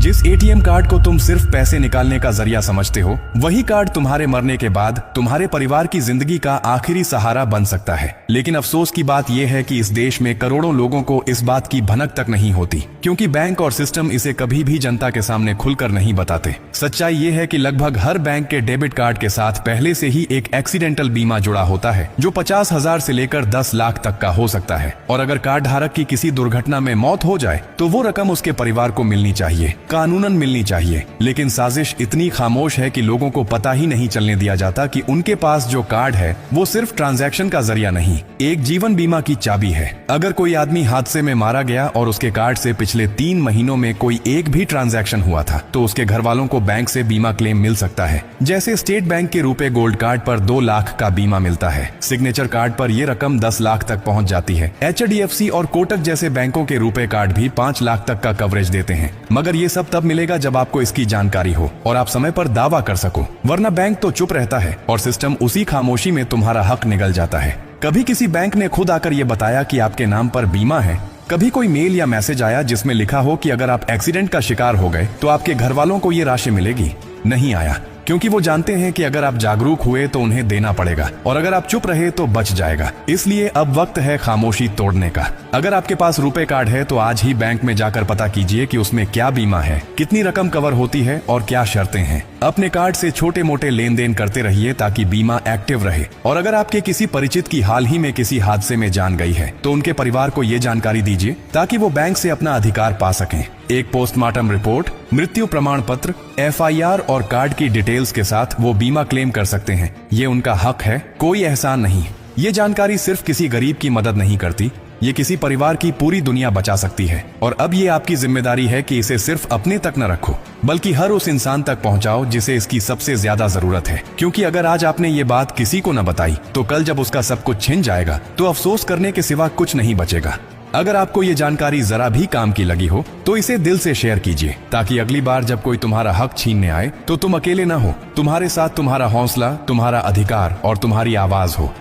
जिस ATM card को तुम सिर्फ पैसे निकालने का जरिया समझते हो, वही कार्ड तुम्हारे मरने के बाद तुम्हारे परिवार की जिंदगी का आखिरी सहारा बन सकता है। लेकिन अफसोस की बात यह है कि इस देश में करोड़ों लोगों को इस बात की भनक तक नहीं होती, क्योंकि बैंक और सिस्टम इसे कभी भी जनता के सामने खुलकर नहीं बताते। सच्चाई ये है कि लगभग हर बैंक के डेबिट कार्ड के साथ पहले से ही एक एक्सीडेंटल बीमा जुड़ा होता है, जो 50,000 से लेकर 10 लाख तक का हो सकता है। और अगर कार्ड धारक की किसी दुर्घटना में मौत हो जाए तो वो रकम उसके परिवार को मिलनी चाहिए, कानूनन मिलनी चाहिए। लेकिन साजिश इतनी खामोश है कि लोगों को पता ही नहीं चलने दिया जाता कि उनके पास जो कार्ड है वो सिर्फ ट्रांजैक्शन का जरिया नहीं, एक जीवन बीमा की चाबी है। अगर कोई आदमी हादसे में मारा गया और उसके कार्ड से पिछले 3 महीनों में कोई एक भी ट्रांजैक्शन हुआ था, तो उसके घर वालों को बैंक से बीमा क्लेम मिल सकता है। जैसे स्टेट बैंक के रुपए गोल्ड कार्ड पर 2 लाख का बीमा मिलता है, सिग्नेचर कार्ड पर यह रकम 10 लाख तक पहुंच जाती है। HDFC और कोटक जैसे बैंकों के रुपए कार्ड भी 5 लाख तक का कवरेज देते हैं। मगर ये सब तब मिलेगा जब आपको इसकी जानकारी हो और आप समय पर दावा कर सको, वरना बैंक तो चुप रहता है और सिस्टम उसी खामोशी में तुम्हारा हक निगल जाता है। कभी किसी बैंक ने खुद आकर यह बताया कि आपके नाम पर बीमा है? कभी कोई मेल या मैसेज आया जिसमें लिखा हो कि अगर आप एक्सीडेंट का शिकार हो गए तो आपके घर वालों को ये राशि मिलेगी? नहीं आया, क्योंकि वो जानते हैं कि अगर आप जागरूक हुए तो उन्हें देना पड़ेगा और अगर आप चुप रहे तो बच जाएगा। इसलिए अब वक्त है खामोशी तोड़ने का। अगर आपके पास रुपए कार्ड है तो आज ही बैंक में जाकर पता कीजिए कि उसमें क्या बीमा है, कितनी रकम कवर होती है और क्या शर्तें हैं। अपने कार्ड से छोटे मोटे लेन देन करते रहिए ताकि बीमा एक्टिव रहे। और अगर आपके किसी परिचित की हाल ही में किसी हादसे में जान गई है तो उनके परिवार को ये जानकारी दीजिए ताकि वो बैंक से अपना अधिकार पा सकें। एक पोस्टमार्टम रिपोर्ट, मृत्यु प्रमाण पत्र, FIR और कार्ड की डिटेल्स के साथ वो बीमा क्लेम कर सकते हैं। ये उनका हक है, कोई एहसान नहीं। ये जानकारी सिर्फ किसी गरीब की मदद नहीं करती, ये किसी परिवार की पूरी दुनिया बचा सकती है। और अब ये आपकी जिम्मेदारी है कि इसे सिर्फ अपने तक न रखो, बल्कि हर उस इंसान तक पहुंचाओ जिसे इसकी सबसे ज्यादा जरूरत है। क्योंकि अगर आज आपने ये बात किसी को न बताई तो कल जब उसका सब कुछ छिन जाएगा तो अफसोस करने के सिवा कुछ नहीं बचेगा। अगर आपको ये जानकारी जरा भी काम की लगी हो तो इसे दिल से शेयर कीजिए, ताकि अगली बार जब कोई तुम्हारा हक छीनने आए तो तुम अकेले ना हो। तुम्हारे साथ तुम्हारा हौसला, तुम्हारा अधिकार और तुम्हारी आवाज हो।